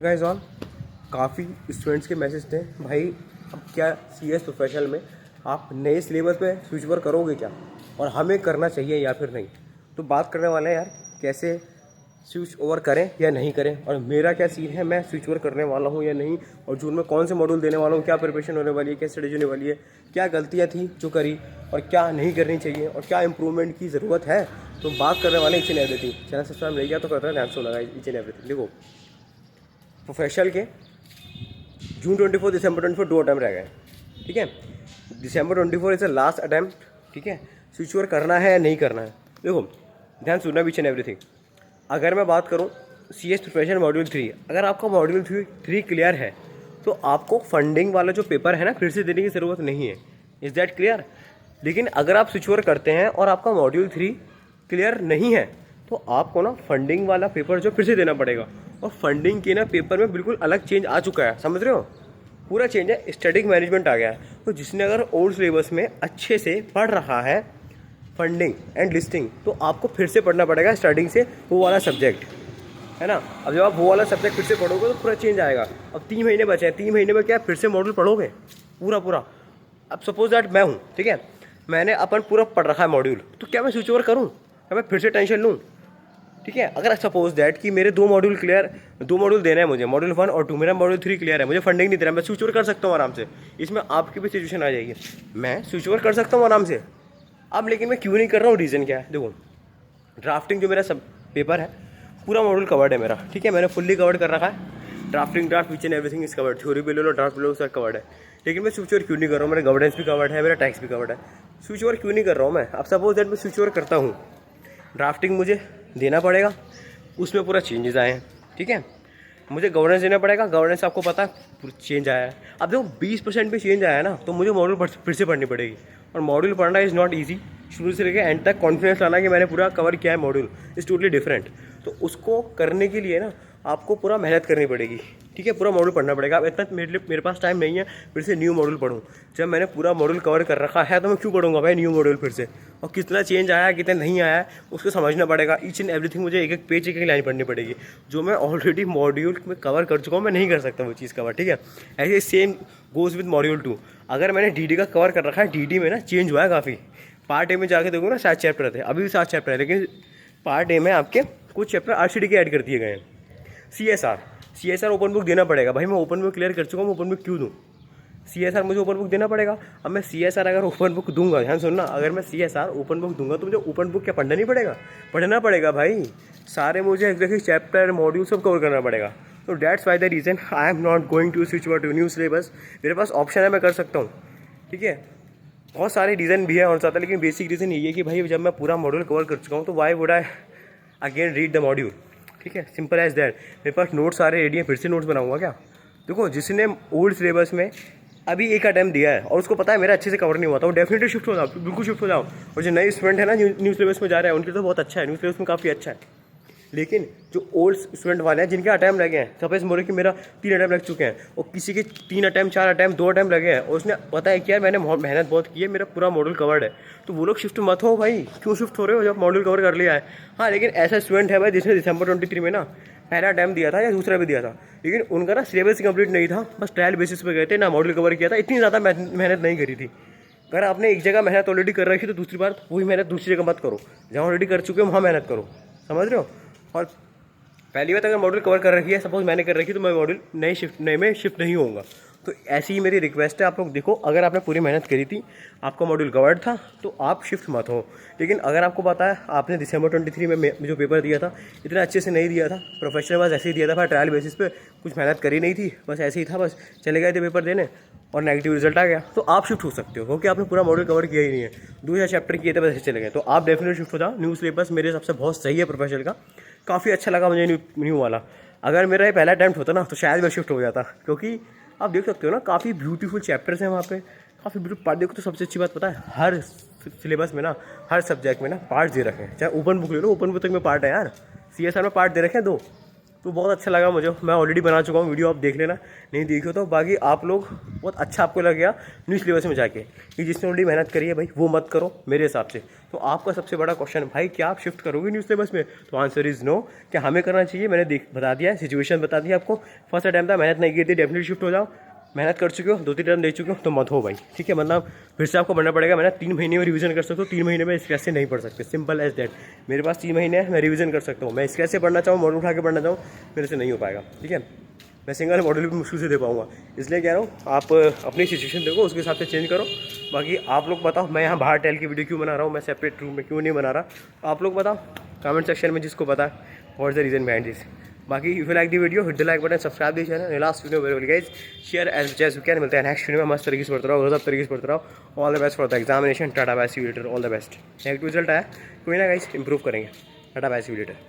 Guys all काफ़ी students के message थे भाई, अब क्या सीएस प्रोफेशनल में आप नए सिलेबस पे स्विच ओवर करोगे क्या, और हमें करना चाहिए या फिर नहीं। तो बात करने वाले हैं यार कैसे स्विच ओवर करें या नहीं करें, और मेरा क्या सीन है, मैं स्विच ओवर करने वाला हूँ या नहीं, और जून में कौन से मॉड्यूल देने वाला हूँ, क्या प्रिपरेशन होने वाली है, क्या स्टडी होने वाली है, क्या गलतियाँ थी जो करी और क्या नहीं करनी चाहिए और क्या इंप्रूवमेंट की ज़रूरत है। तो बात करने वाले each and everything. Channel subscribe नहीं किया तो करते हैं, ध्यान से लगा ईच एंड एवरीथिंग। देखो प्रोफेशनल के जून 24 दिसंबर 24 दो अटैम्प्ट रह गए, ठीक है। दिसंबर 24 इज़ द लास्ट अटैम्प्ट, ठीक है। स्विच ओवर करना है या नहीं करना है, देखो ध्यान सुनना ईच एंड एवरीथिंग। अगर मैं बात करूँ सीएस प्रोफेशनल मॉड्यूल 3, अगर आपका मॉड्यूल 3 क्लियर है तो आपको फंडिंग वाला जो पेपर है ना फिर से देने की ज़रूरत नहीं है। Is that clear. लेकिन अगर आप स्विच ओवर करते हैं और आपका मॉड्यूल 3 क्लियर नहीं है तो आपको ना फंडिंग वाला पेपर जो फिर से देना पड़ेगा। और फंडिंग के ना पेपर में बिल्कुल अलग चेंज आ चुका है, समझ रहे हो, पूरा चेंज है, स्टैटिक मैनेजमेंट आ गया है। तो जिसने अगर ओल्ड सिलेबस में अच्छे से पढ़ रखा है फंडिंग एंड लिस्टिंग, तो आपको फिर से पढ़ना पड़ेगा स्टार्टिंग से वो वाला सब्जेक्ट, है ना। अब जब आप वो वाला सब्जेक्ट फिर से पढ़ोगे तो पूरा चेंज आएगा। अब 3 महीने बचे हैं, 3 महीने में क्या फिर से मॉड्यूल पढ़ोगे पूरा। अब सपोज दैट मैं हूँ, ठीक है, मैंने अपन पूरा पढ़ रखा है मॉड्यूल, तो क्या मैं स्विच ओवर करूँ या मैं फिर से टेंशन लूँ, ठीक है। अगर सपोज दैट कि मेरे 2 मॉड्यूल देना है मुझे, मॉड्यूल 1 और 2, मेरा मॉड्यूल 3 क्लियर है, मुझे फंडिंग नहीं देना, मैं स्विच ओवर कर सकता हूँ आराम से। इसमें आपकी भी सिचुएशन आ जाएगी, मैं स्विच ओवर कर सकता हूँ आराम से। अब लेकिन मैं क्यों नहीं कर रहा हूँ, रीज़न क्या है, देखो ड्राफ्टिंग जो मेरा सब पेपर है पूरा मॉड्यूल कवर्ड है मेरा, ठीक है, मैंने फुल्ली कवर्ड कर रखा है। Draft which and everything is covered, theory भी ले लो, ड्राफ्ट भी ले लो, सब कवर्ड है। लेकिन मैं स्विच ओवर क्यों नहीं कर रहा हूँ, मेरा गवर्नेंस भी कवर्ड है, मेरा टैक्स भी कवर्ड है, स्विच ओवर क्यों नहीं कर रहा हूँ मैं। अब सपोज दैट मैं स्विच ओवर करता हूँ, ड्राफ्टिंग मुझे देना पड़ेगा, उसमें पूरा चेंजेस आए हैं, ठीक है। मुझे गवर्नेंस देना पड़ेगा, गवर्नेंस आपको पता है पूरा चेंज आया है। अब देखो 20% भी चेंज आया है ना, तो मुझे मॉड्यूल फिर से पढ़नी पड़ेगी। और मॉड्यूल पढ़ना इज़ नॉट ईजी, शुरू से लेकर एंड तक कॉन्फिडेंस लाना कि मैंने पूरा कवर किया है मॉड्यूल इज़ टोटली डिफरेंट। तो उसको करने के लिए ना आपको पूरा मेहनत करनी पड़ेगी, ठीक है, पूरा मॉड्यूल पढ़ना पड़ेगा। अब इतना मेरे पास टाइम नहीं है फिर से न्यू मॉड्यूल पढ़ूँ। जब मैंने पूरा मॉड्यूल कवर कर रखा है तो मैं क्यों पढ़ूंगा भाई न्यू मॉड्यूल फिर से, और कितना चेंज आया कितना नहीं आया उसको समझना पड़ेगा। ईच एंड एवरीथिंग मुझे एक पेज एक लाइन पढ़नी पड़ेगी, जो मैं ऑलरेडी मॉड्यूल में कवर कर चुका हूँ, मैं नहीं कर सकता वो चीज़ कवर, ठीक है। ऐसे सेम गोज़ विद मॉड्यूल 2। अगर मैंने डीडी का कवर कर रखा है, डीडी में ना चेंज हुआ है काफ़ी। पार्ट ए में जाके देखो ना 7 चैप्टर थे, अभी भी 7 चैप्टर है, लेकिन पार्ट ए में आपके कुछ चैप्टर आरसीडी के ऐड कर दिए गए हैं। सीएसआर ओपन बुक देना पड़ेगा भाई, मैं ओपन बुक क्लियर कर चुका हूँ, ओपन बुक क्यों दूँ, सीएसआर मुझे ओपन बुक देना पड़ेगा। अब मैं सीएसआर अगर ओपन बुक दूंगा, ध्यान सुनना, अगर मैं सीएसआर ओपन बुक दूंगा तो मुझे ओपन बुक क्या पढ़ना नहीं पड़ेगा, पढ़ना पड़ेगा भाई, सारे मुझे एग्जैक्टली चैप्टर मॉड्यूल सब कवर करना पड़ेगा। तो that's why the reason I am not going to switch over to new syllabus. मेरे पास ऑप्शन है, मैं कर सकता हूँ, ठीक है। बहुत सारे रीज़न भी है और ज़्यादा, लेकिन बेसिक रीज़न यही है कि भाई जब मैं पूरा मॉड्यूल कवर कर चुका हूँ तो why would I again read the module, ठीक है, सिंपल एज दैट। मेरे पास नोट्स सारे रेडी हैं, फिर से नोट्स बनाऊंगा क्या। देखो जिसने ओल्ड सिलेबस में अभी एक अटैम्प्ट दिया है और उसको पता है मेरा अच्छे से कवर नहीं हुआ था, वो डेफिनेटली शिफ्ट हो जाओ, बिल्कुल शिफ्ट हो जाओ। और जो नए स्टूडेंट है ना न्यू सिलेबस में जा रहे हैं उनके तो बहुत अच्छा है, न्यू सिलेबस में काफ़ी अच्छा है। लेकिन जो ओल्ड स्टूडेंट वाले हैं जिनके अटैम्प्ट लगे हैं, सपोज बोले कि मेरा 3 अटैम्प्ट लग चुके हैं और किसी के 3 अटैम्प्ट 4 अटैम्प्ट 2 अटैम्प्ट लगे हैं और उसने पता है कि यार मैंने मेहनत बहुत की है, मेरा पूरा मॉड्यूल कवर्ड है, तो वो लोग शिफ्ट मत हो भाई। क्यों शिफ्ट हो रहे हो जब मॉड्यूल कवर कर लिया है। हाँ, लेकिन ऐसा स्टूडेंट है भाई जिसने दिसंबर 23 में ना पहला अटैम्प्ट दिया था या दूसरा भी दिया था, लेकिन उनका ना सिलेबस कंप्लीट नहीं था, बस ट्रायल बेसिस पे गए थे, ना मॉड्यूल कवर किया था, इतनी ज़्यादा मेहनत नहीं करी थी। अगर आपने एक जगह मेहनत ऑलरेडी कर रखी तो दूसरी बार वही मेहनत दूसरी जगह मत करो, जहाँ ऑलरेडी कर चुके हो वहाँ मेहनत करो, समझ रहे हो। और पहली बात, अगर मॉड्यूल कवर कर रखी है, सपोज मैंने कर रखी, तो मैं मॉड्यूल नए में शिफ्ट नहीं होऊंगा। तो ऐसी ही मेरी रिक्वेस्ट है, आप लोग देखो, अगर आपने पूरी मेहनत करी थी, आपका मॉड्यूल कवर्ड था, तो आप शिफ्ट मत हो। लेकिन अगर आपको पता है आपने दिसंबर 23 में जो पेपर दिया था इतना अच्छे से नहीं दिया था, प्रोफेशनल बस ऐसे ही दिया था, ट्रायल बेसिस पे, कुछ मेहनत करी नहीं थी, बस ऐसे ही था, बस चले गए थे पेपर देने और नेगेटिव रिजल्ट आ गया, तो आप शिफ्ट हो सकते हो, क्योंकि आपने पूरा मॉड्यूल कवर किया ही नहीं है, 2 चैप्टर किए थे बस ऐसे चले गए, तो आप डेफिनेटली शिफ्ट हो जाओ। न्यू सिलेबस मेरे हिसाब से बहुत सही है प्रोफेशनल का, काफ़ी अच्छा लगा मुझे न्यू वाला। अगर मेरा ये पहला अटैम्प्ट होता ना तो शायद मैं शिफ्ट हो जाता, क्योंकि आप देख सकते हो ना काफ़ी ब्यूटीफुल चैप्टर्स हैं वहाँ पे, काफ़ी ब्यूटीफुल पार्ट। देखो तो सबसे अच्छी बात पता है, हर सिलेबस में ना, हर सब्जेक्ट में ना पार्ट दे रखे हैं, चाहे ओपन बुक ले लो, ओपन बुक तक में पार्ट है यार। सीएसआर में पार्ट दे रखे हैं 2, तो बहुत अच्छा लगा मुझे। मैं ऑलरेडी बना चुका हूँ वीडियो, आप देख लेना, नहीं देखो तो। बाकी आप लोग बहुत अच्छा आपको लगेगा न्यू सिलेबस में जाके, कि जिसने ऑलरेडी मेहनत करी है भाई वो मत करो मेरे हिसाब से। तो आपका सबसे बड़ा क्वेश्चन भाई, क्या आप शिफ्ट करोगे न्यू सिलेबस में? तो आंसर इज़ नो। क्या हमें करना चाहिए? मैंने बता दिया है, सिचुएशन बता दी आपको। फर्स्ट अटैम्प्ट था, मेहनत नहीं की थी, डेफिनेटली शिफ्ट हो जाओ। मेहनत कर चुके हो, 2-3 टर्म दे चुके हो, तो मत हो भाई, ठीक है। मतलब फिर से आपको पढ़ना पड़ेगा। मैंने 3 महीने में रिवीजन कर सकता हूँ, 3 महीने में स्क्रैच से नहीं पढ़ सकते, सिंपल एज दैट। मेरे पास 3 महीने है, मैं रिवीजन कर सकता हूँ। मैं स्क्रैच से पढ़ना चाहूँ, मॉडल उठा के पढ़ना चाहूँ, मेरे से नहीं हो पाएगा, ठीक है। मैं सिंगल मॉडल भी मुश्किल से दे पाऊँगा, इसलिए कह रहा हूँ आप अपनी सिचुएशन देखो, उसके हिसाब से चेंज करो। बाकी आप लोग बताओ, मैं यहाँ बाहर टेल की वीडियो क्यों बना रहा हूँ, मैं सेपरेट रूम में क्यों नहीं बना रहा? आप लोग बताओ कमेंट सेक्शन में, जिसको पता what is the reason behind this. बाकी if you like the video, hit the like button, subscribe the channel. Last video very guys, share as much as you can. मिलते हैं नेक्स्ट वीडियो में, मस्त तरीके से पढ़ते रहो, सब तरीके से पढ़ते रहो। All the best for the examination. Tata bye see you later, all the best. Negative result आया, कोई ना गाइस, इंप्रूव करेंगे। Tata bye see you letter.